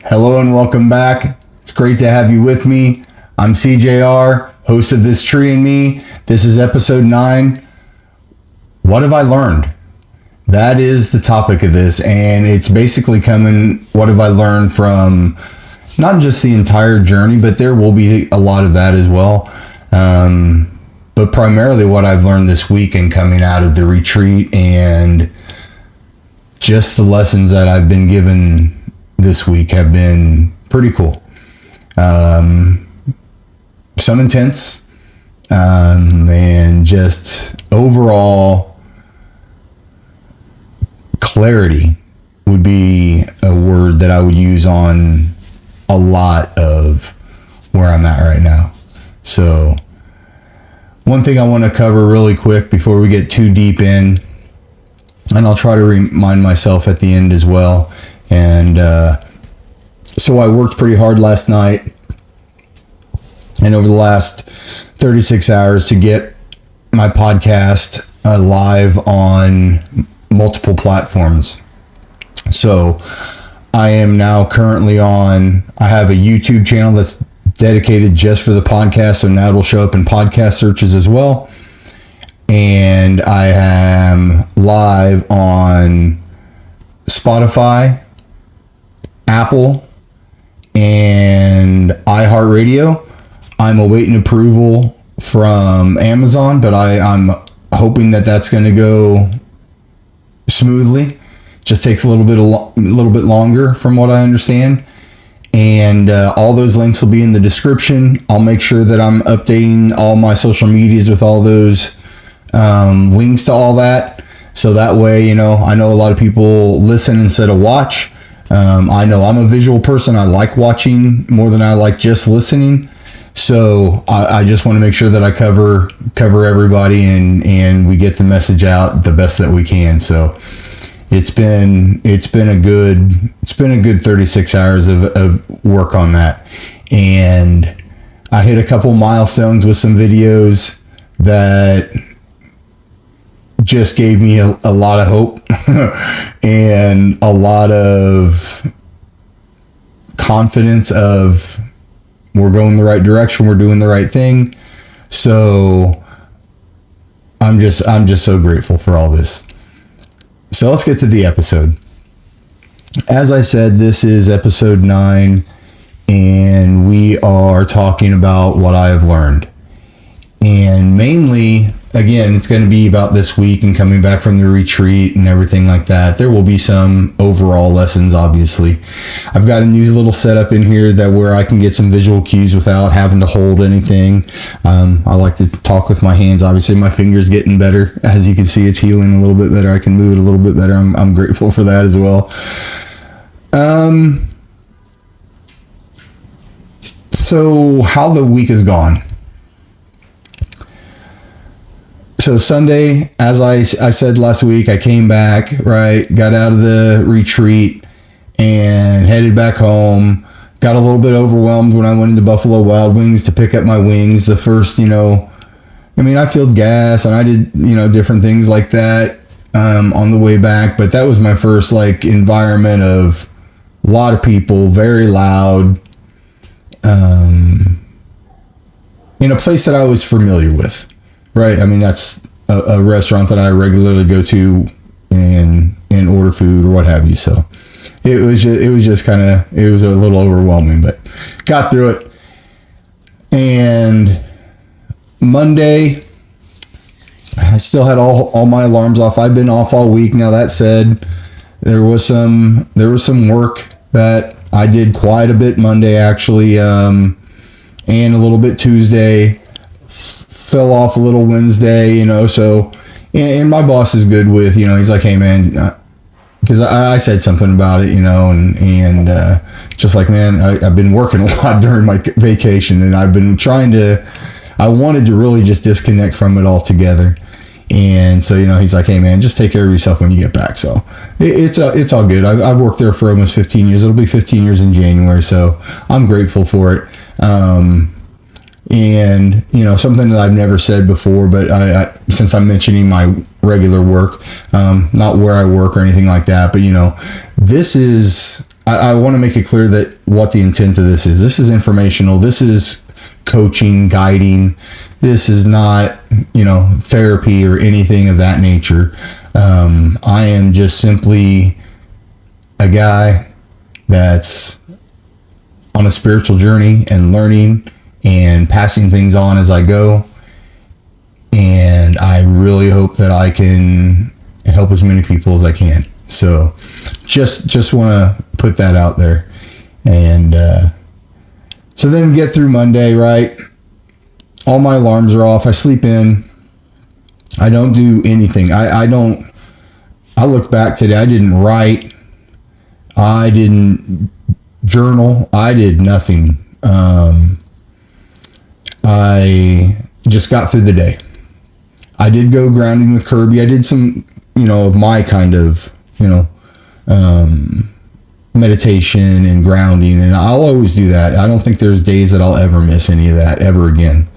Hello and welcome back. It's great to have you with me. I'm CJR, host of This Tree and Me. This is episode 9. What have I learned? That is the topic of this, and it's basically coming, what have I learned from not just the entire journey, but there will be a lot of that as well. But primarily what I've learned this week and coming out of the retreat and just the lessons that I've been given this week have been pretty cool. Some intense, and just overall clarity would be a word that I would use on a lot of where I'm at right now. So one thing I want to cover really quick before we get too deep in, and I'll try to remind myself at the end as well. And so I worked pretty hard last night and over the last 36 hours to get my podcast live on multiple platforms. So I am now currently I have a YouTube channel that's dedicated just for the podcast, so now it'll show up in podcast searches as well. And I am live on Spotify, Apple, and iHeartRadio. I'm awaiting approval from Amazon, but I'm hoping that that's going to go smoothly. Just takes a little bit longer from what I understand. And all those links will be in the description. I'll make sure that I'm updating all my social medias with all those links to all that. So that way, I know a lot of people listen instead of watch. I know I'm a visual person. I like watching more than I like just listening. So I just want to make sure that I cover everybody and we get the message out the best that we can. So it's been a good 36 hours of work on that. And I hit a couple milestones with some videos that just gave me a lot of hope and a lot of confidence of we're going the right direction, we're doing the right thing. So I'm just so grateful for all this. So let's get to the episode. As I said, this is episode 9, and we are talking about what I have learned. And mainly, again, it's going to be about this week and coming back from the retreat and everything like that. There will be some overall lessons, obviously. I've got a new little setup in here where I can get some visual cues without having to hold anything. I like to talk with my hands. Obviously, my finger's getting better. As you can see, it's healing a little bit better. I can move it a little bit better. I'm grateful for that as well. So how the week has gone. So Sunday, as I said last week, I came back, right, got out of the retreat and headed back home. Got a little bit overwhelmed when I went into Buffalo Wild Wings to pick up my wings. The first, I filled gas and I did, different things like that on the way back. But that was my first, environment of a lot of people, very loud, in a place that I was familiar with. Right, I mean that's a restaurant that I regularly go to and order food or what have you. So it was just a little overwhelming, but got through it. And Monday, I still had all my alarms off. I've been off all week. Now that said, there was some work that I did quite a bit Monday actually, and a little bit Tuesday. Fell off a little Wednesday, so, and my boss is good with, he's like, hey man, because I said something about it, and just like, man, I've been working a lot during my vacation, and I've been I wanted to really just disconnect from it altogether. And so, he's like, hey man, just take care of yourself when you get back. So it's all good. I've worked there for almost 15 years. It'll be 15 years in January. So I'm grateful for it. And, something that I've never said before, but I since I'm mentioning my regular work, not where I work or anything like that, but, this is I want to make it clear that what the intent of this is. This is informational. This is coaching, guiding. This is not, therapy or anything of that nature. I am just simply a guy that's on a spiritual journey and learning and passing things on as I go. And I really hope that I can help as many people as I can. So just want to put that out there. And so then get through Monday, right? All my alarms are off. I sleep in. I don't do anything. I looked back today. I didn't write. I didn't journal. I did nothing. I just got through the day. I did go grounding with Kirby. I did some, of my kind of, meditation and grounding, and I'll always do that. I don't think there's days that I'll ever miss any of that ever again.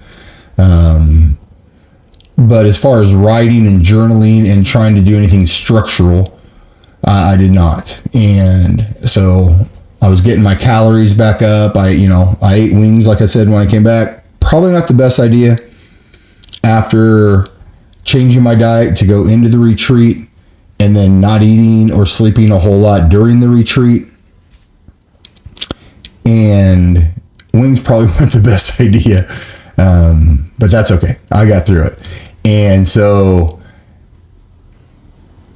But as far as writing and journaling and trying to do anything structural, I did not. And so I was getting my calories back up. I ate wings, like I said, when I came back. Probably not the best idea after changing my diet to go into the retreat and then not eating or sleeping a whole lot during the retreat. And wings probably weren't the best idea. But that's okay. I got through it. And so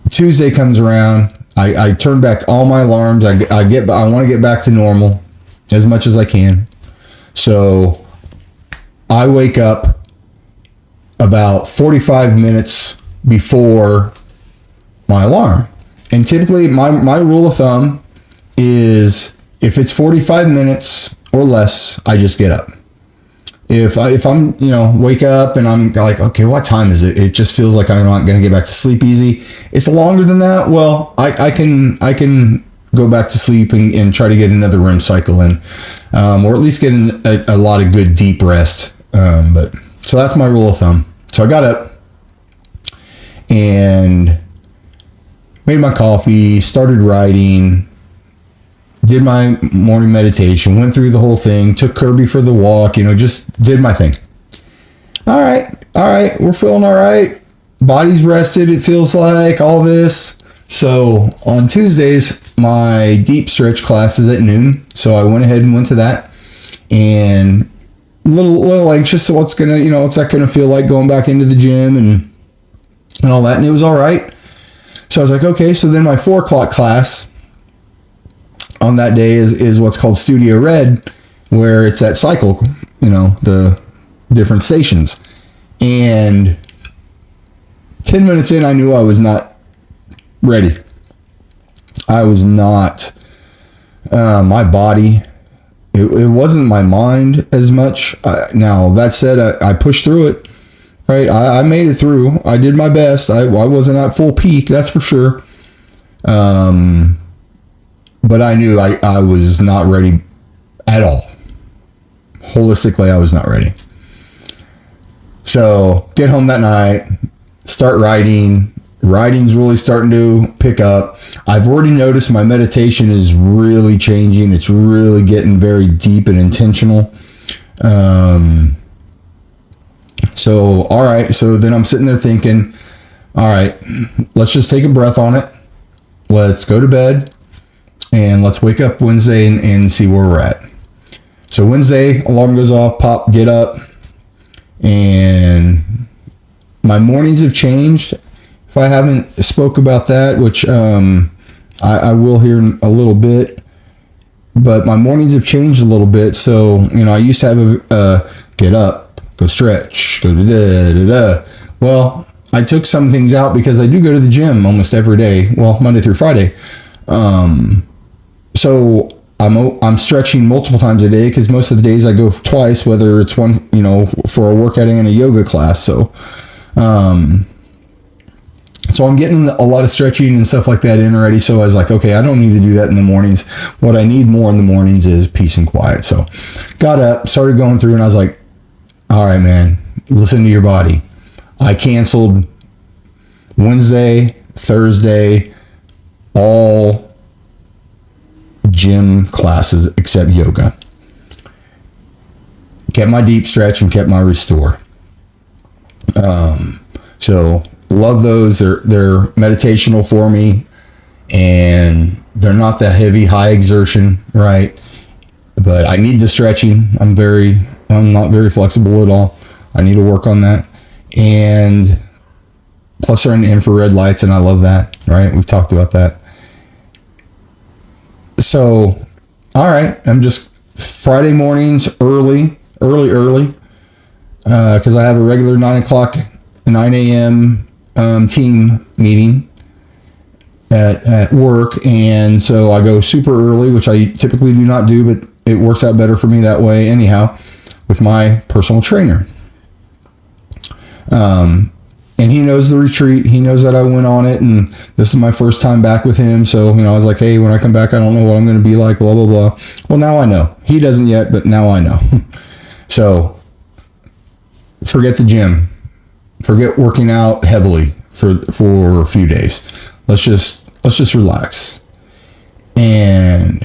Tuesday comes around. I turn back all my alarms. I want to get back to normal as much as I can. So I wake up about 45 minutes before my alarm. And typically my rule of thumb is if it's 45 minutes or less, I just get up. If I'm, wake up and I'm like, okay, what time is it? It just feels like I'm not going to get back to sleep easy. It's longer than that. Well, I can go back to sleep and try to get another REM cycle in, or at least get a lot of good deep rest. But so that's my rule of thumb. So I got up and made my coffee, started writing, did my morning meditation, went through the whole thing, took Kirby for the walk, just did my thing. All right, we're feeling all right. Body's rested, it feels like, all this. So on Tuesdays, my deep stretch class is at noon. So I went ahead and went to that. And a little anxious, what's that gonna feel like going back into the gym and all that. And it was all right. So I was like, okay, so then my 4:00 class on that day is what's called Studio Red, where it's that cycle, the different stations. And 10 minutes in, I knew I was not ready. I was not, my body, it wasn't my mind as much. Now, that said, I pushed through it, right? I made it through. I did my best. I wasn't at full peak, that's for sure. But I knew I was not ready at all. Holistically, I was not ready. So get home that night, start writing. Writing's really starting to pick up. I've already noticed my meditation is really changing. It's really getting very deep and intentional. So, all right. So then I'm sitting there thinking, all right, let's just take a breath on it. Let's go to bed. And let's wake up Wednesday and see where we're at. So Wednesday, alarm goes off, pop, get up. And my mornings have changed. If I haven't spoke about that, which I will here in a little bit. But my mornings have changed a little bit. So, I used to have a get up, go stretch, go da-da-da-da. Well, I took some things out because I do go to the gym almost every day. Well, Monday through Friday. So I'm stretching multiple times a day because most of the days I go twice, whether it's one, for a workout and a yoga class. So I'm getting a lot of stretching and stuff like that in already. So I was like, okay, I don't need to do that in the mornings. What I need more in the mornings is peace and quiet. So got up, started going through, and I was like, all right, man, listen to your body. I canceled Wednesday, Thursday, all gym classes except yoga. Kept my deep stretch and kept my restore. So love those. They're meditational for me, and they're not that heavy, high exertion, right? But I need the stretching. I'm not very flexible at all. I need to work on that. And plus they're in infrared lights, and I love that, right? We've talked about that. So, all right, I'm just Friday mornings early, because I have a regular 9 a.m. Team meeting at work, and so I go super early, which I typically do not do, but it works out better for me that way anyhow, with my personal trainer. And he knows the retreat. He knows that I went on it, and this is my first time back with him. So, I was like, hey, when I come back, I don't know what I'm going to be like, blah, blah, blah. Well, now I know. He doesn't yet, but now I know. So, forget the gym. Forget working out heavily for a few days. Let's just relax. And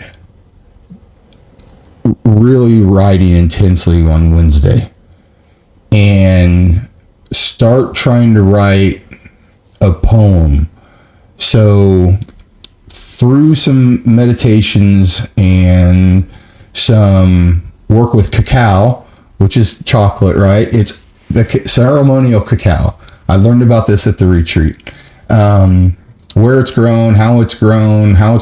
really writing intensely on Wednesday. And start trying to write a poem. So through some meditations and some work with cacao, which is chocolate, right? It's the ceremonial cacao. I learned about this at the retreat. Where it's grown, how it's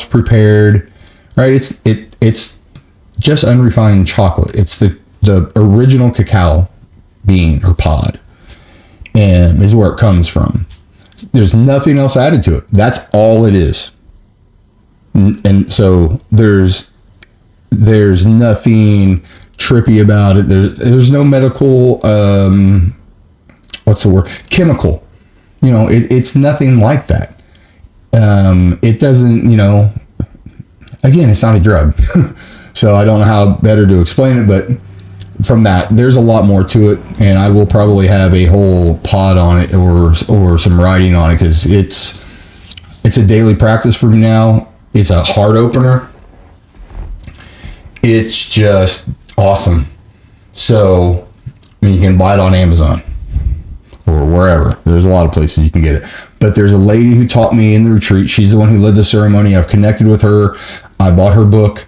prepared, right? It's just unrefined chocolate. It's the original cacao bean or pod. And is where it comes from. There's nothing else added to it. That's all it is. And so there's nothing trippy about it. There's no medical what's the word? Chemical. It's nothing like that. It doesn't, again, it's not a drug. So I don't know how better to explain it, but from that, there's a lot more to it, and I will probably have a whole pod on it or some writing on it, because it's a daily practice for me now. It's a heart opener. It's just awesome. So, you can buy it on Amazon or wherever. There's a lot of places you can get it. But there's a lady who taught me in the retreat. She's the one who led the ceremony. I've connected with her. I bought her book.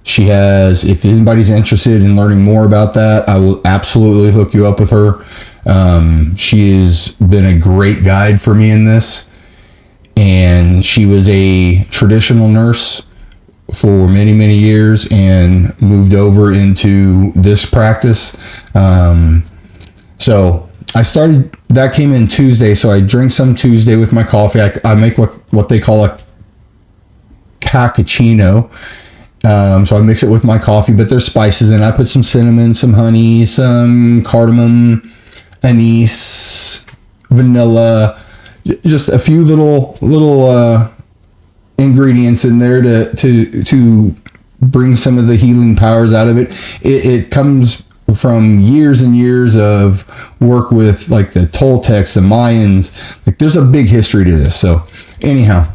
She has, if anybody's interested in learning more about that, I will absolutely hook you up with her. She has been a great guide for me in this. And she was a traditional nurse for many, many years and moved over into this practice. So I started, that came in Tuesday. So I drink some Tuesday with my coffee. I make what they call a cappuccino. So I mix it with my coffee, but there's spices in it. I put some cinnamon, some honey, some cardamom, anise, vanilla, just a few little ingredients in there to bring some of the healing powers out of it. It comes from years and years of work with like the Toltecs, the Mayans. Like there's a big history to this. So anyhow,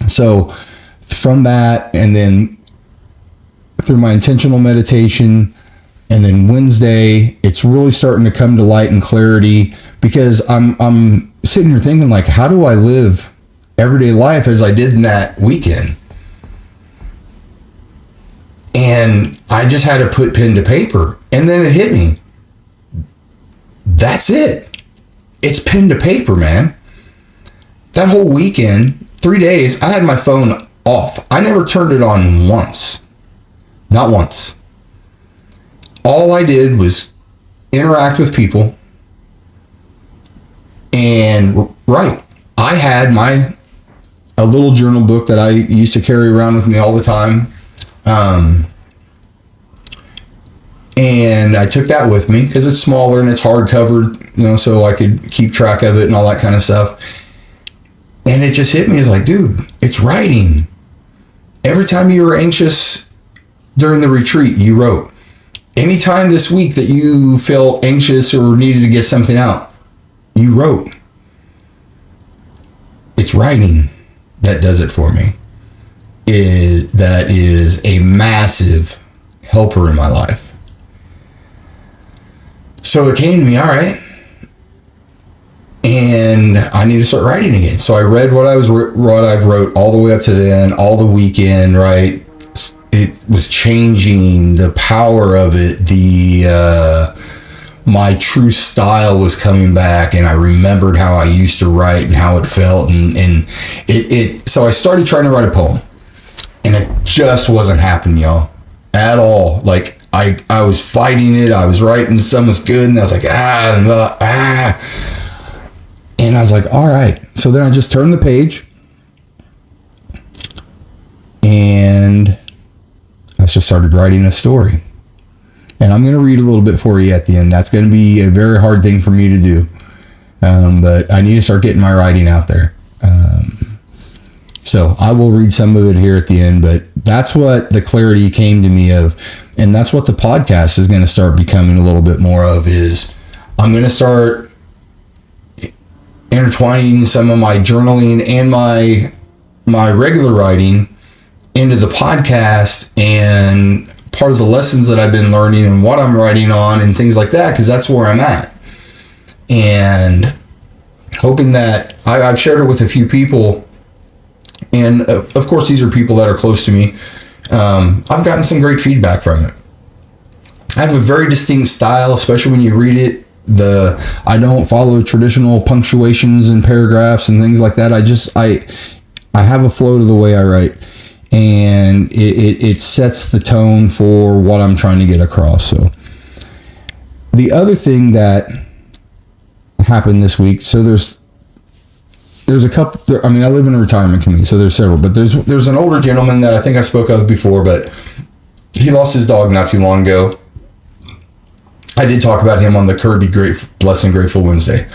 so from that, and then through my intentional meditation, and then Wednesday, it's really starting to come to light and clarity, because I'm sitting here thinking, like, how do I live everyday life as I did in that weekend? And I just had to put pen to paper, and then it hit me. That's it. It's pen to paper, man. That whole weekend, 3 days, I had my phone off. I never turned it on once. Not once. All I did was interact with people and write. I had a little journal book that I used to carry around with me all the time. And I took that with me because it's smaller and it's hardcover, so I could keep track of it and all that kind of stuff. And it just hit me. It's like, dude, it's writing. Every time you were anxious during the retreat, you wrote. Anytime this week that you felt anxious or needed to get something out, you wrote. It's writing that does it for me. is a massive helper in my life. So it came to me, all right, and I need to start writing again. So I read what I've wrote all the way up to then, all the weekend, right? It was changing, the power of it, my true style was coming back, and I remembered how I used to write and how it felt, and so I started trying to write a poem, and it just wasn't happening, y'all, at all. Like I was fighting it. I was writing, some was good, and I was like, and I was like, all right. So then I just turned the page, and I just started writing a story. And I'm going to read a little bit for you at the end. That's going to be a very hard thing for me to do. But I need to start getting my writing out there. So I will read some of it here at the end, but that's what the clarity came to me of. And that's what the podcast is going to start becoming a little bit more of, is I'm going to start intertwining some of my journaling and my regular writing into the podcast, and part of the lessons that I've been learning and what I'm writing on and things like that, because that's where I'm at. And hoping that I've shared it with a few people, and of course these are people that are close to me. I've gotten some great feedback from it. I have a very distinct style, especially when you read it. I don't follow traditional punctuations and paragraphs and things like that. I have a flow to the way I write, and it sets the tone for what I'm trying to get across. So the other thing that happened this week, so there's a couple, I mean, I live in a retirement community, so there's several, but there's an older gentleman that I think I spoke of before, but he lost his dog not too long ago. I did talk about him on the Kirby Blessing Grateful Wednesday.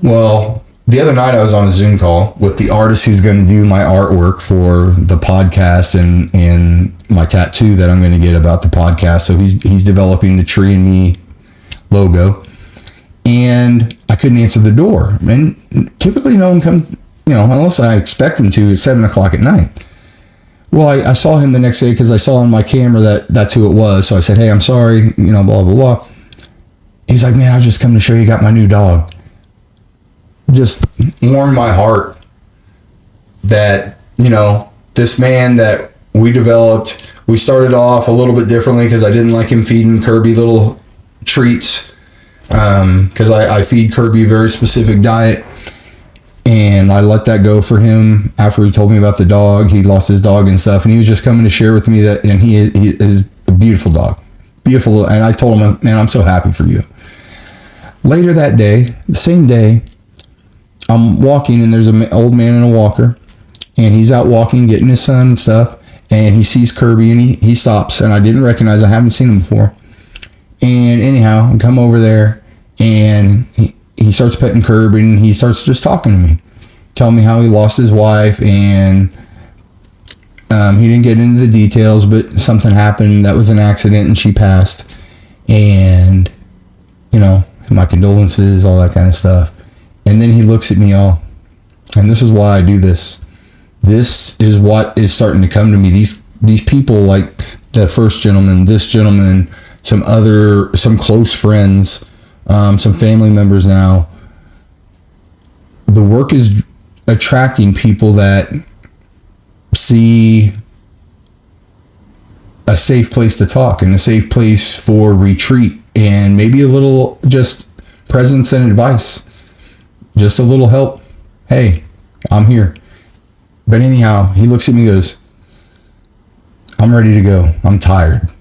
Well, the other night I was on a Zoom call with the artist who's going to do my artwork for the podcast and my tattoo that I'm going to get about the podcast. So he's developing the Tree and Me logo, and I couldn't answer the door. And typically no one comes, unless I expect them to, at 7:00 at night. Well, I saw him the next day because I saw on my camera that's who it was. So I said, hey, I'm sorry, blah, blah, blah. He's like, man, I was just coming to show you got my new dog. Just warmed my heart that, this man that we developed, we started off a little bit differently because I didn't like him feeding Kirby little treats, because I feed Kirby a very specific diet, and I let that go for him after he told me about the dog. He lost his dog and stuff, and he was just coming to share with me that, and he is a beautiful dog. Beautiful. And I told him, man, I'm so happy for you. Later that day, the same day, I'm walking, and there's an old man in a walker, and he's out walking, getting his son and stuff, and he sees Kirby, and he stops, and I didn't recognize, I haven't seen him before. And anyhow, I come over there, and he starts petting Kirby, and he starts just talking to me, telling me how he lost his wife, and he didn't get into the details, but something happened that was an accident, and she passed, and my condolences, all that kind of stuff. And then he looks at me all, and this is why I do this. This is what is starting to come to me. These people, like the first gentleman, this gentleman, some close friends, some family members now. The work is attracting people that see a safe place to talk and a safe place for retreat, and maybe a little just presence and advice. Just a little help. Hey, I'm here. But anyhow, he looks at me and goes, I'm ready to go. I'm tired.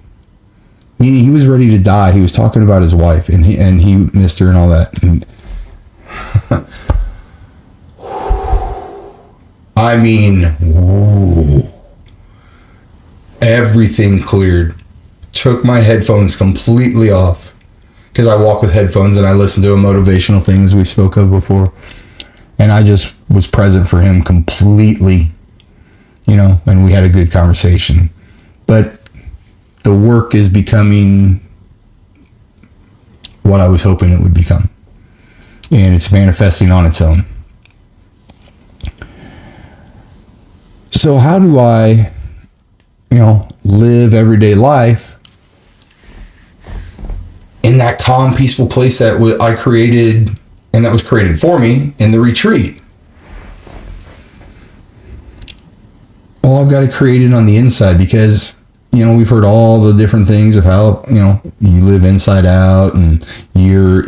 He was ready to die. He was talking about his wife, and he missed her and all that. And I mean, whoa. Everything cleared. Took my headphones completely off, because I walk with headphones and I listen to a motivational thing, as we spoke of before. And I just was present for him completely, and we had a good conversation. But the work is becoming what I was hoping it would become. And it's manifesting on its own. So how do I, live everyday life in that calm, peaceful place that I created and that was created for me in the retreat? Well, I've got to create it on the inside because, we've heard all the different things of how, you live inside out and your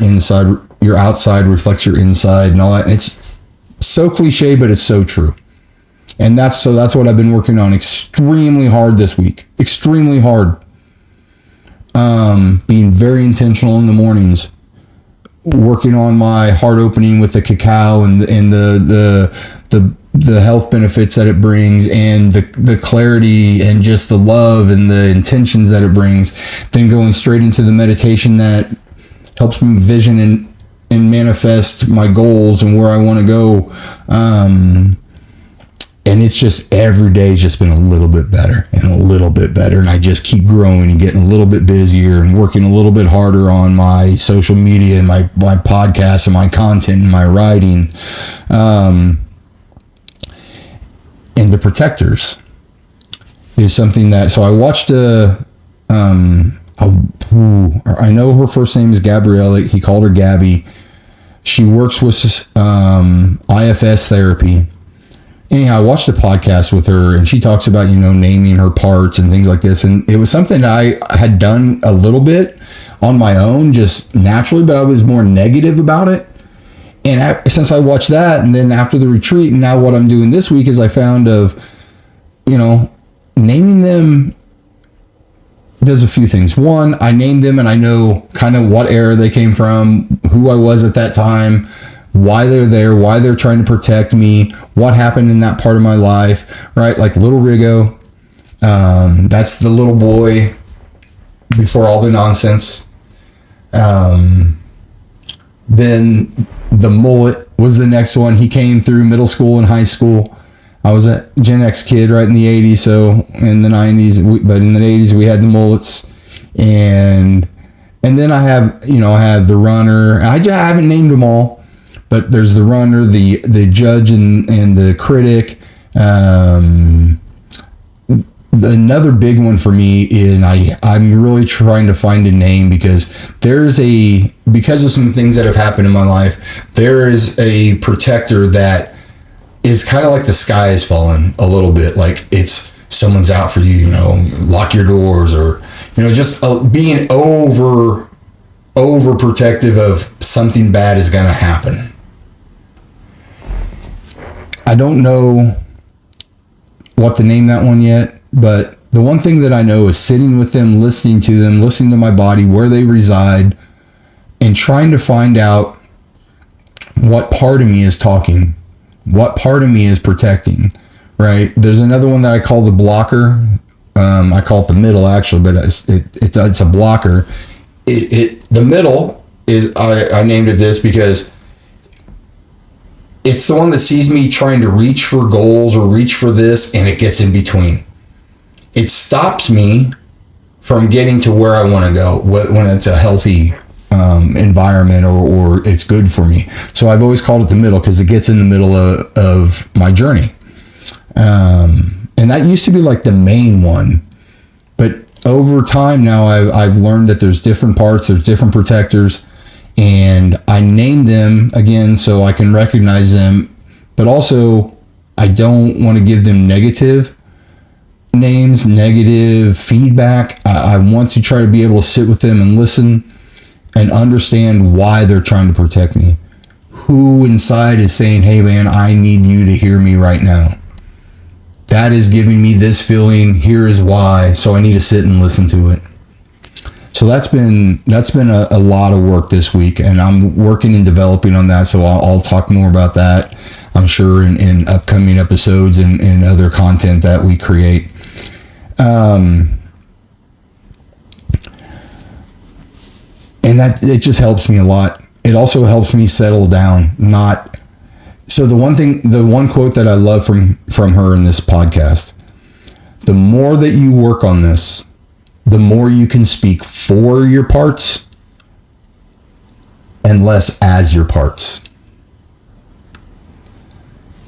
outside reflects your inside and all that. And it's so cliche, but it's so true. And that's what I've been working on extremely hard this week. Extremely hard. Being very intentional in the mornings. Working on my heart opening with the cacao and the health benefits that it brings and the clarity and just the love and the intentions that it brings. Then going straight into the meditation that helps me vision and manifest my goals and where I want to go. And it's just every day's just been a little bit better and a little bit better. And I just keep growing and getting a little bit busier and working a little bit harder on my social media and my podcasts and my content and my writing. And the protectors is something that, so I watched I know her first name is Gabrielle. He called her Gabby. She works with IFS therapy. Anyhow, I watched a podcast with her and she talks about, naming her parts and things like this. And it was something I had done a little bit on my own, just naturally, but I was more negative about it. And since I watched that, and then after the retreat, and now what I'm doing this week is I found naming them does a few things. One, I named them and I know kind of what era they came from, who I was at that time, why they're there, why they're trying to protect me, what happened in that part of my life, right? Like little Rigo, that's the little boy before all the nonsense. Then the mullet was the next one. He came through middle school and high school. I was a Gen X kid right in the 80s, so in the 90s, but in the 80s we had the mullets. And then I have the runner. I haven't named them all, but there's the runner, the judge and the critic. Another big one for me is I'm really trying to find a name because because of some things that have happened in my life, there is a protector that is kind of like the sky is falling a little bit. Like it's someone's out for you, lock your doors or, just being over protective of something bad is going to happen. I don't know what to name that one yet. But the one thing that I know is sitting with them, listening to my body, where they reside, and trying to find out what part of me is talking, what part of me is protecting, right? There's another one that I call the blocker. I call it the middle, actually, but it's a blocker. The middle is, I named it this because it's the one that sees me trying to reach for goals or reach for this, and it gets in between. It stops me from getting to where I want to go when it's a healthy environment or it's good for me. So I've always called it the middle because it gets in the middle of my journey. And that used to be like the main one. But over time now I've learned that there's different parts, there's different protectors, and I name them again so I can recognize them. But also I don't want to give them negative names, negative feedback. I want to try to be able to sit with them and listen and understand why they're trying to protect me. Who inside is saying, hey man, I need you to hear me right now. That is giving me this feeling. Here is why. So I need to sit and listen to it. So that's been a lot of work this week, and I'm working and developing on that. So I'll talk more about that, I'm sure, in upcoming episodes and other content that we create. And that it just helps me a lot. It also helps me settle down. So the one quote that I love from her in this podcast: the more that you work on this, the more you can speak for your parts and less as your parts.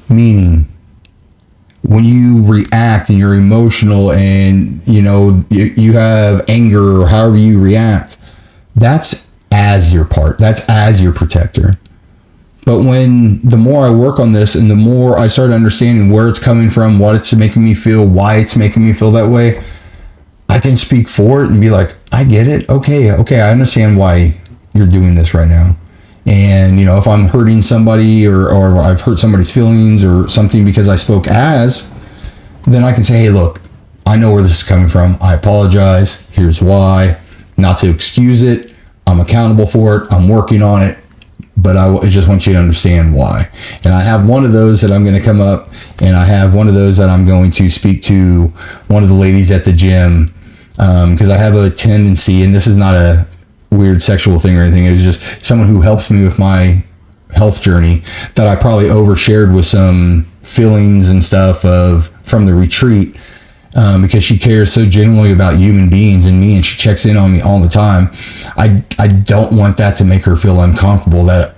Meaning, when you react and you're emotional and, you have anger or however you react, that's as your part. That's as your protector. But when the more I work on this and the more I start understanding where it's coming from, what it's making me feel, why it's making me feel that way, I can speak for it and be like, I get it. Okay, I understand why you're doing this right now. And, if I'm hurting somebody or I've hurt somebody's feelings or something because I spoke as, then I can say, hey, look, I know where this is coming from. I apologize. Here's why. Not to excuse it. I'm accountable for it. I'm working on it. But I just want you to understand why. And I have one of those that I'm going to come up, and I have one of those that I'm going to speak to one of the ladies at the gym, because I have a tendency, and this is not a weird sexual thing or anything, it was just someone who helps me with my health journey, that I probably overshared with some feelings and stuff from the retreat, because she cares so genuinely about human beings and me, and she checks in on me all the time. I don't want that to make her feel uncomfortable that,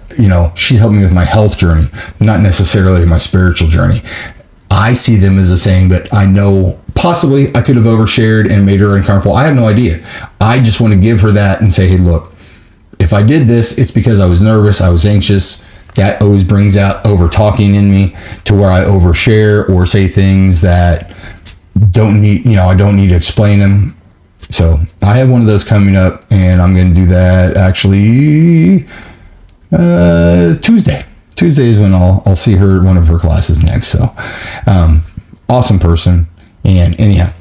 she's helping me with my health journey, not necessarily my spiritual journey. I see them as a saying, but I know possibly I could have overshared and made her uncomfortable. I have no idea. I just want to give her that and say, hey, look, if I did this, it's because I was nervous, I was anxious. That always brings out over talking in me to where I overshare or say things that don't need, I don't need to explain them. So I have one of those coming up, and I'm going to do that actually Tuesday. Tuesday is when I'll see her at one of her classes next. So awesome person. And anyhow,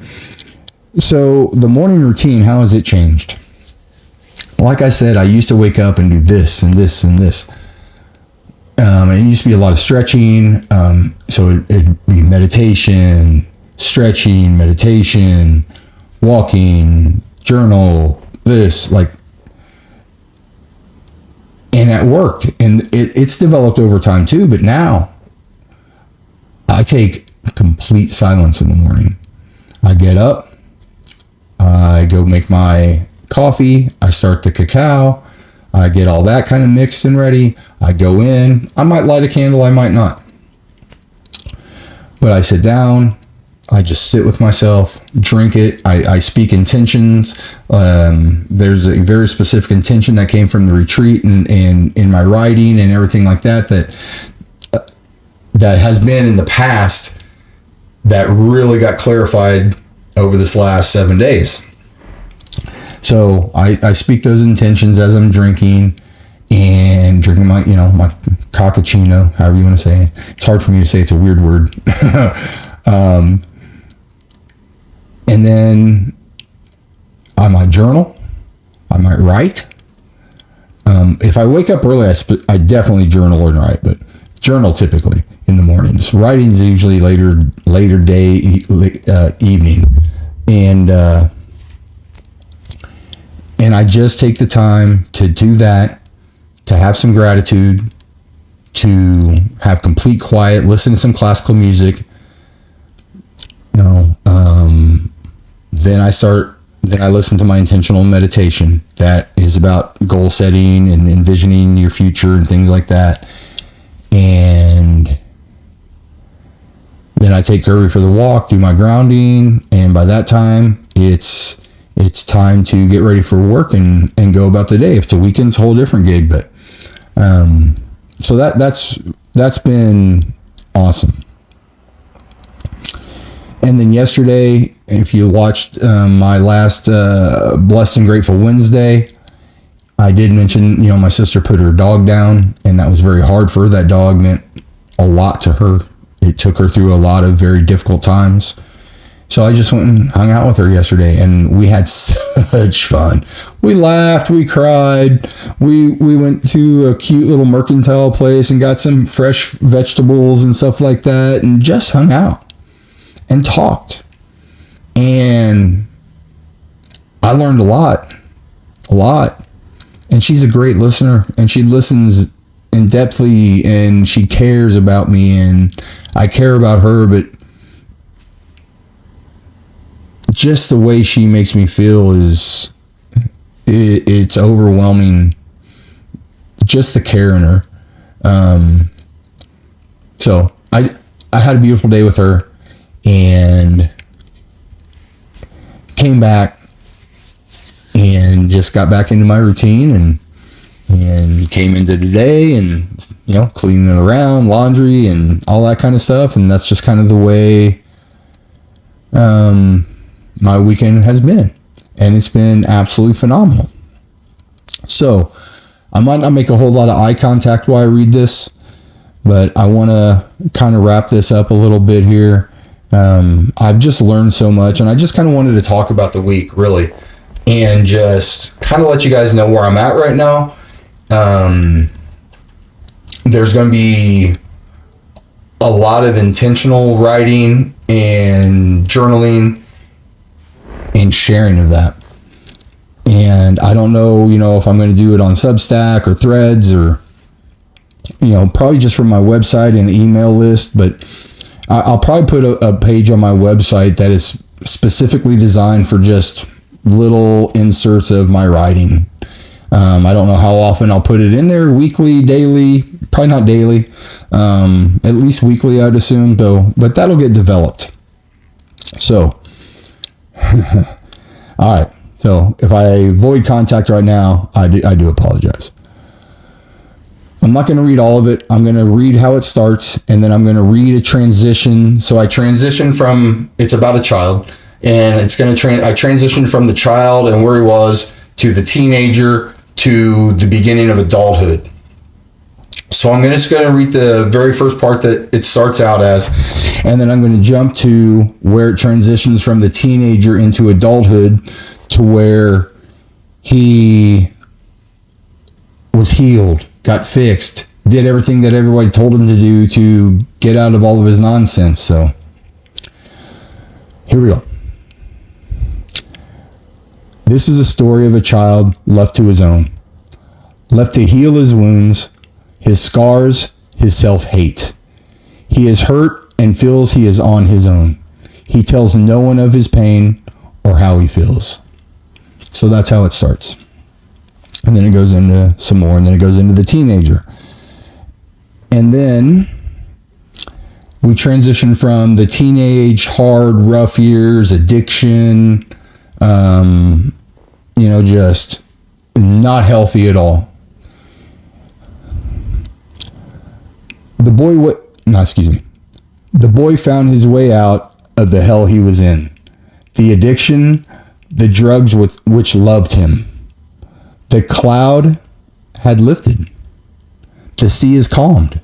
so the morning routine, how has it changed? Like I said, I used to wake up and do this and this and this. And it used to be a lot of stretching. So it'd be meditation, stretching, meditation, walking, journal, and it worked. And it's developed over time too. But now I take complete silence in the morning. I get up, I go make my coffee, I start the cacao, I get all that kind of mixed and ready. I go in, I might light a candle, I might not. But I sit down, I just sit with myself, drink it, I speak intentions. There's a very specific intention that came from the retreat and in my writing and everything like that has been in the past that really got clarified over this last 7 days. So I speak those intentions as I'm drinking my, my cappuccino, however you want to say it. It's hard for me to say, it's a weird word. And then I might journal. I might write. If I wake up early, I definitely journal or write, but journal typically in the mornings. Writing's usually later day, evening. And I just take the time to do that, to have some gratitude, to have complete quiet, listen to some classical music. Then I listen to my intentional meditation that is about goal setting and envisioning your future and things like that. And then I take Cory for the walk, do my grounding, and by that time it's time to get ready for work and go about the day. If it's a weekend, it's a whole different gig, but so that's been awesome. And then yesterday, if you watched my last Blessed and Grateful Wednesday, I did mention, my sister put her dog down, and that was very hard for her. That dog meant a lot to her. It took her through a lot of very difficult times. So I just went and hung out with her yesterday, and we had such fun. We laughed, we cried, we went to a cute little mercantile place and got some fresh vegetables and stuff like that, and just hung out and talked. And I learned a lot. And she's a great listener, and she listens in depthly, and she cares about me, and I care about her, but just the way she makes me feel it's overwhelming. Just the care in her. So I had a beautiful day with her, and came back and just got back into my routine and came into today and, cleaning around, laundry and all that kind of stuff. And that's just kind of the way my weekend has been. And it's been absolutely phenomenal. So I might not make a whole lot of eye contact while I read this, but I want to kind of wrap this up a little bit here. I've just learned so much, and I just kind of wanted to talk about the week, really, and just kind of let you guys know where I'm at right now. There's going to be a lot of intentional writing and journaling and sharing of that. And I don't know, if I'm going to do it on Substack or Threads or, probably just from my website and email list. But I'll probably put a page on my website that is specifically designed for just little inserts of my writing. I don't know how often I'll put it in there, weekly, daily, probably not daily, at least weekly, I'd assume, though, but that'll get developed. So, all right. So if I void contact right now, I do apologize. I'm not going to read all of it. I'm going to read how it starts, and then I'm going to read a transition. So I transition from, it's about a child, and it's going to, I transitioned from the child and where he was to the teenager to the beginning of adulthood. So I'm just going to read the very first part that it starts out as, and then I'm going to jump to where it transitions from the teenager into adulthood to where he was healed, got fixed, did everything that everybody told him to do to get out of all of his nonsense. So here we go. This is a story of a child left to his own, left to heal his wounds, his scars, his self-hate. He is hurt and feels he is on his own. He tells no one of his pain or how he feels. So that's how it starts. And then it goes into some more, and then it goes into the teenager. And then we transition from the teenage, hard, rough years, addiction, just not healthy at all. The boy found his way out of the hell he was in. The addiction, the drugs which loved him. The cloud had lifted. The sea is calmed.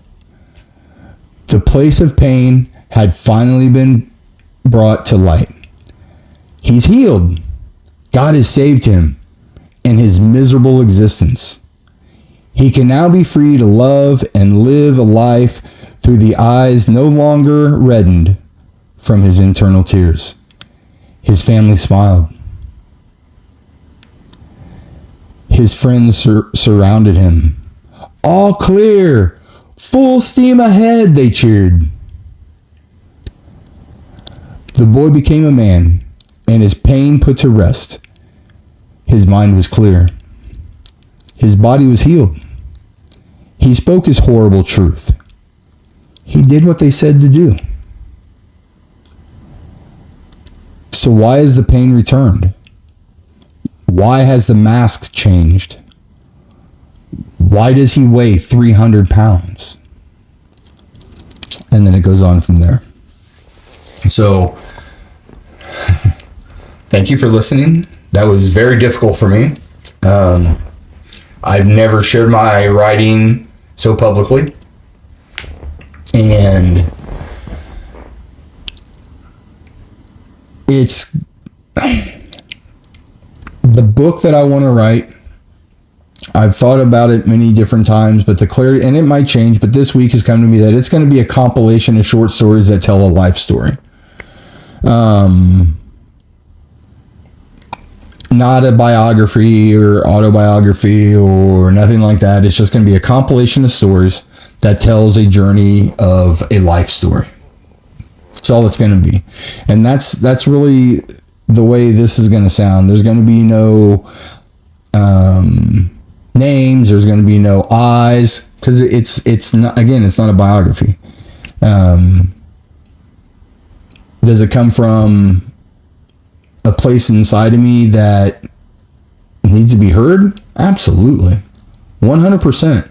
The place of pain had finally been brought to light. He's healed. God has saved him in his miserable existence. He can now be free to love and live a life through the eyes no longer reddened from his internal tears. His family smiled. His friends surrounded him. All clear! Full steam ahead, they cheered. The boy became a man, and his pain put to rest. His mind was clear. His body was healed. He spoke his horrible truth. He did what they said to do. So why has the pain returned? Why has the mask changed? Why does he weigh 300 pounds? And then it goes on from there. So, thank you for listening. That was very difficult for me. I've never shared my writing so publicly. And it's the book that I want to write. I've thought about it many different times, but the clarity, and it might change, but this week has come to me that it's going to be a compilation of short stories that tell a life story. Not a biography or autobiography or nothing like that. It's just going to be a compilation of stories that tells a journey of a life story. That's all it's going to be. And that's really the way this is going to sound. There's going to be no names. There's going to be no eyes, because it's not, again, it's not a biography. Does it come from a place inside of me that needs to be heard? Absolutely. 100%.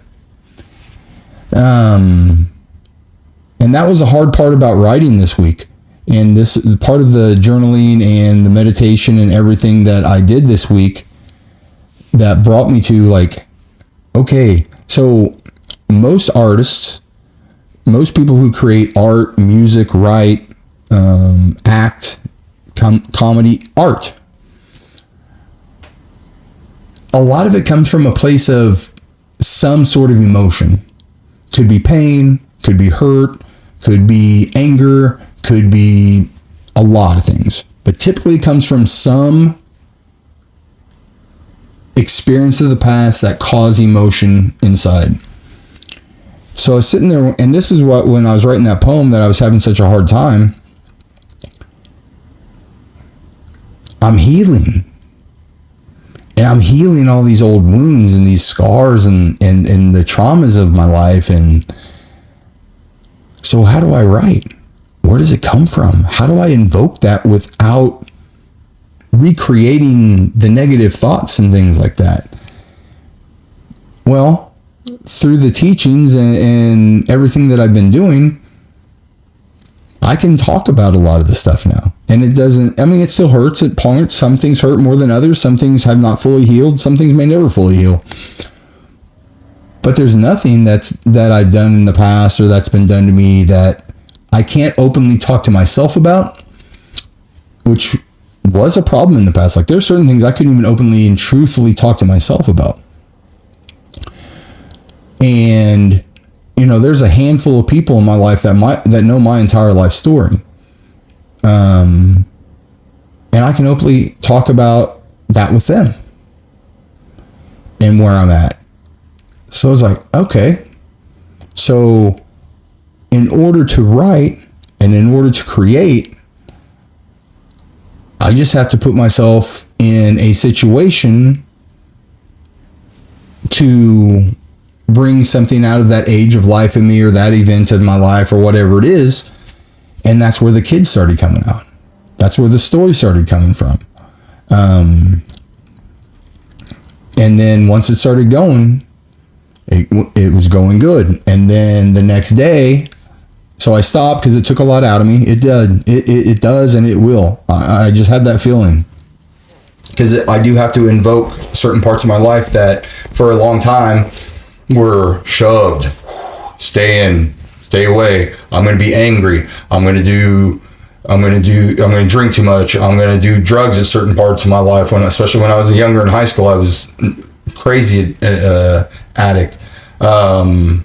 And that was a hard part about writing this week. And this is part of the journaling and the meditation and everything that I did this week that brought me to like, okay, so most artists, most people who create art, music, write, act, comedy, art, a lot of it comes from a place of some sort of emotion. Could be pain, could be hurt, could be anger, could be a lot of things. But typically it comes from some experience of the past that cause emotion inside. So I was sitting there, and this is what, when I was writing that poem that I was having such a hard time, I'm healing. And I'm healing all these old wounds and these scars and the traumas of my life. And so how do I write? Where does it come from? How do I invoke that without recreating the negative thoughts and things like that? Well, through the teachings and everything that I've been doing, I can talk about a lot of the stuff now. And it doesn't, I mean, it still hurts at points. Some things hurt more than others. Some things have not fully healed. Some things may never fully heal. But there's nothing that I've done in the past or that's been done to me that I can't openly talk to myself about, which was a problem in the past. Like, there's certain things I couldn't even openly and truthfully talk to myself about. And, you know, there's a handful of people in my life that know my entire life story. And I can openly talk about that with them and where I'm at. So I was like, okay, so in order to write and in order to create, I just have to put myself in a situation to bring something out of that age of life in me or that event of my life or whatever it is. And that's where the kids started coming out. That's where the story started coming from. And then once it started going, it was going good. And then the next day, so I stopped because it took a lot out of me. It did. It does, and it will. I just had that feeling. Because I do have to invoke certain parts of my life that for a long time were shoved. Stay in, stay away. I'm going to be angry. I'm going to drink too much. I'm going to do drugs at certain parts of my life. Especially when I was younger in high school, I was crazy addict. I'm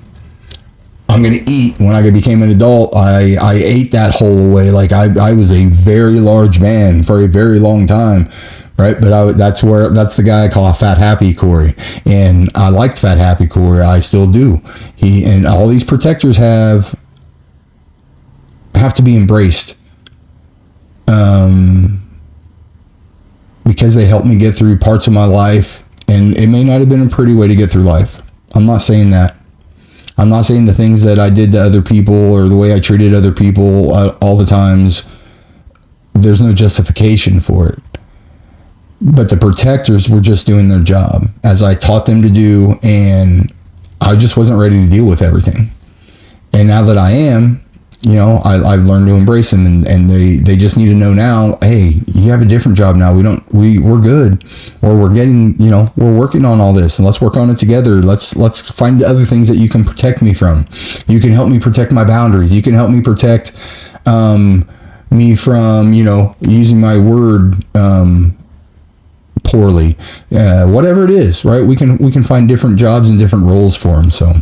going to eat. When I became an adult, I ate that whole away. Like I was a very large man for a very long time, right? But that's the guy I call Fat Happy Cory, and I liked Fat Happy Cory. I still do. He and all these protectors have to be embraced, because they helped me get through parts of my life, and it may not have been a pretty way to get through life. I'm not saying that. I'm not saying the things that I did to other people or the way I treated other people all the times, there's no justification for it. But the protectors were just doing their job as I taught them to do, and I just wasn't ready to deal with everything. And now that I am, you know, I've learned to embrace them, and they just need to know now, hey, you have a different job now. We're good, or we're getting, you know, we're working on all this, and let's work on it together. Let's find other things that you can protect me from. You can help me protect my boundaries. You can help me protect me from, you know, using my word poorly, whatever it is, right? We can find different jobs and different roles for them. So.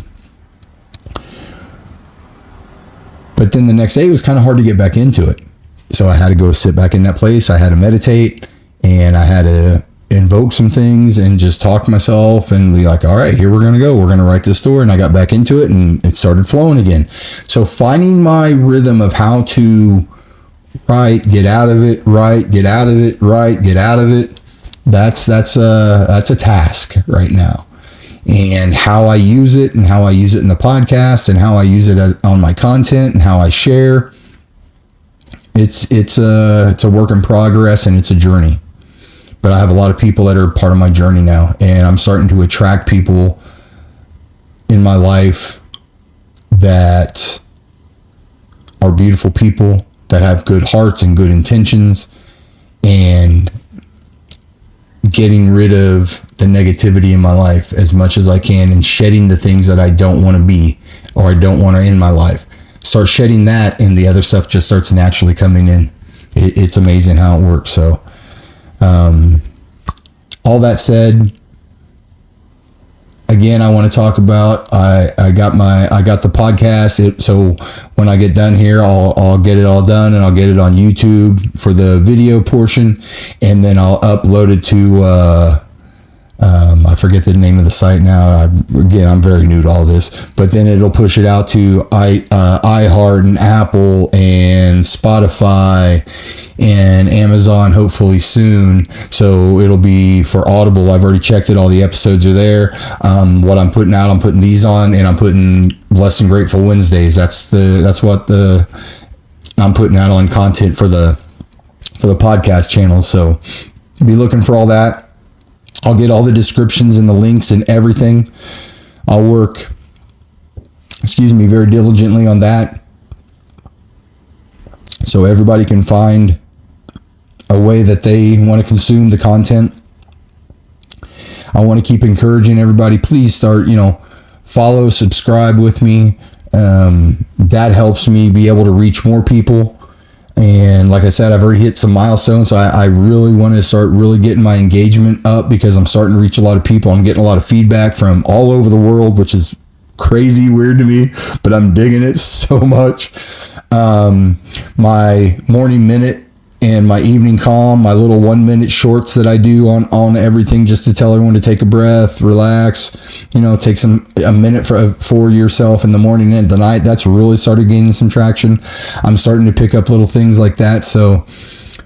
But then the next day it was kind of hard to get back into it. So I had to go sit back in that place. I had to meditate, and I had to invoke some things and just talk to myself and be like, all right, here we're going to go. We're going to write this story. And I got back into it, and it started flowing again. So finding my rhythm of how to write, get out of it, write, get out of it, write, get out of it. That's a task right now. And how I use it, and how I use it in the podcast, and how I use it on my content, and how I share, it's a work in progress, and it's a journey. But I have a lot of people that are part of my journey now, and I'm starting to attract people in my life that are beautiful people that have good hearts and good intentions, and getting rid of the negativity in my life as much as I can, and shedding the things that I don't want to be or I don't want to in my life. Start shedding that, and the other stuff just starts naturally coming in. It's amazing how it works. So all that said, again, I want to talk about I got the podcast. So when I get done here, I'll get it all done, and I'll get it on YouTube for the video portion, and then I'll upload it to I forget the name of the site now. I'm very new to all this, but then it'll push it out to iHeart and Apple and Spotify and Amazon hopefully soon. So it'll be for Audible. I've already checked it. All the episodes are there. What I'm putting out, I'm putting these on, and I'm putting Less Than Grateful Wednesdays. That's what I'm putting out on content for the podcast channel. So be looking for all that. I'll get all the descriptions and the links and everything. I'll work, very diligently on that, so everybody can find a way that they want to consume the content. I want to keep encouraging everybody. Please start, follow, subscribe with me. That helps me be able to reach more people. And like I said, I've already hit some milestones. So I really want to start really getting my engagement up, because I'm starting to reach a lot of people. I'm getting a lot of feedback from all over the world, which is crazy weird to me, but I'm digging it so much. My morning minute and my evening calm, my little 1 minute shorts that I do on everything, just to tell everyone to take a breath, relax, take a minute for yourself in the morning and the night. That's really started gaining some traction. I'm starting to pick up little things like that. So,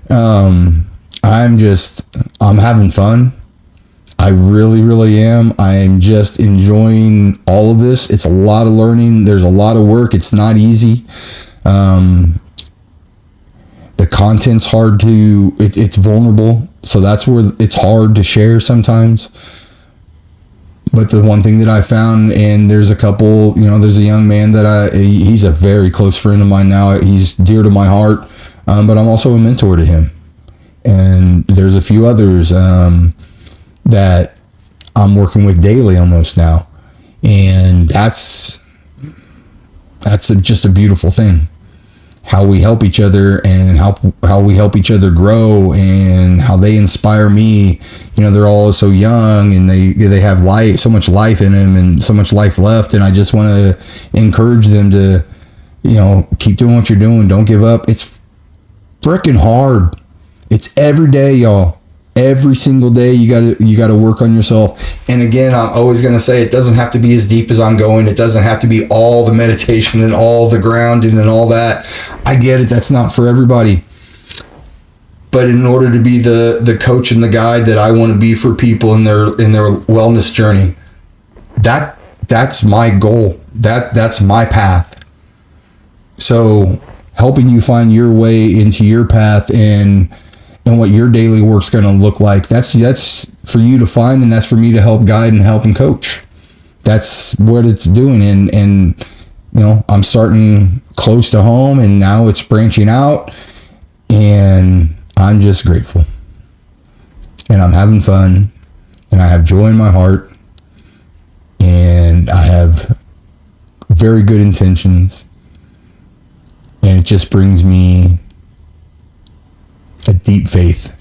I'm having fun. I really, really am. I'm just enjoying all of this. It's a lot of learning. There's a lot of work. It's not easy. The content's hard it's vulnerable. So that's where it's hard to share sometimes. But the one thing that I found, and there's a couple, there's a young man that he's a very close friend of mine now. He's dear to my heart. But I'm also a mentor to him. And there's a few others, that I'm working with daily almost now. And that's just a beautiful thing. How we help each other, and how we help each other grow, and how they inspire me. They're all so young, and they have so much life in them, and so much life left. And I just want to encourage them to, keep doing what you're doing. Don't give up. It's freaking hard. It's every day, y'all. Every single day you gotta work on yourself. And again, I'm always gonna say, it doesn't have to be as deep as I'm going. It doesn't have to be all the meditation and all the grounding and all that. I get it. That's not for everybody. But in order to be the coach and the guide that I want to be for people in their wellness journey, that's my goal. That's my path. So helping you find your way into your path and what your daily work's going to look like, that's for you to find, and that's for me to help guide and help and coach. That's what it's doing. And I'm starting close to home, and now it's branching out, and I'm just grateful. And I'm having fun, and I have joy in my heart, and I have very good intentions, and it just brings me a deep faith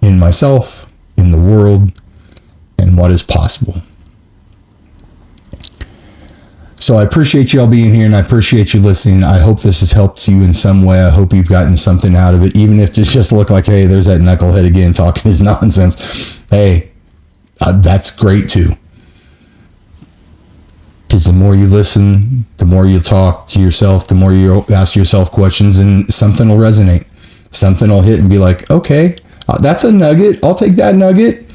in myself, in the world, and what is possible. So I appreciate you all being here, and I appreciate you listening. I hope this has helped you in some way. I hope you've gotten something out of it, even if it's just looked like, hey, there's that knucklehead again talking his nonsense. Hey, that's great too. Because the more you listen, the more you talk to yourself, the more you ask yourself questions, and something will resonate. Something will hit and be like, okay, that's a nugget. I'll take that nugget.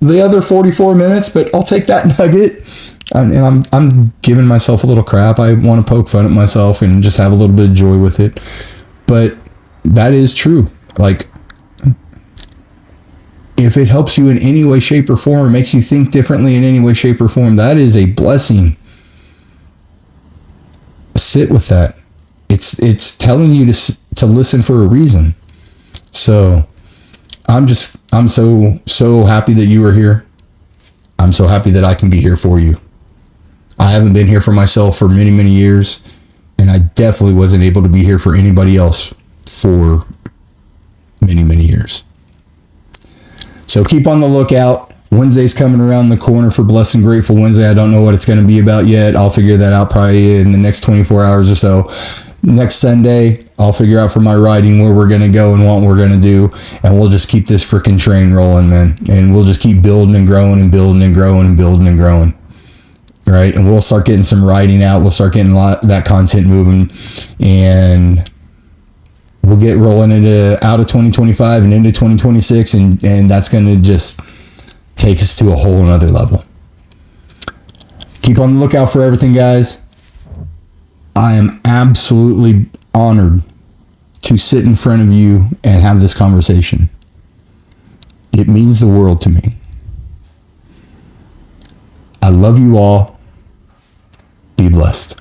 The other 44 minutes, but I'll take that nugget. And I'm giving myself a little crap. I want to poke fun at myself and just have a little bit of joy with it. But that is true. Like, if it helps you in any way, shape, or form, or makes you think differently in any way, shape, or form, that is a blessing. Sit with that. It's telling you to listen for a reason. So I'm so happy that you are here. I'm so happy that I can be here for you. I haven't been here for myself for many, many years, and I definitely wasn't able to be here for anybody else for many, many years. So keep on the lookout. Wednesday's coming around the corner for Blessed and Grateful Wednesday. I don't know what it's going to be about yet. I'll figure that out probably in the next 24 hours or so. Next Sunday, I'll figure out for my writing where we're going to go and what we're going to do. And we'll just keep this freaking train rolling, man. And we'll just keep building and growing and building and growing and building and growing. Right? And we'll start getting some writing out. We'll start getting that content moving. And we'll get rolling out of 2025 and into 2026. And that's going to just take us to a whole nother level. Keep on the lookout for everything, guys. I am absolutely honored to sit in front of you and have this conversation. It means the world to me. I love you all. Be blessed.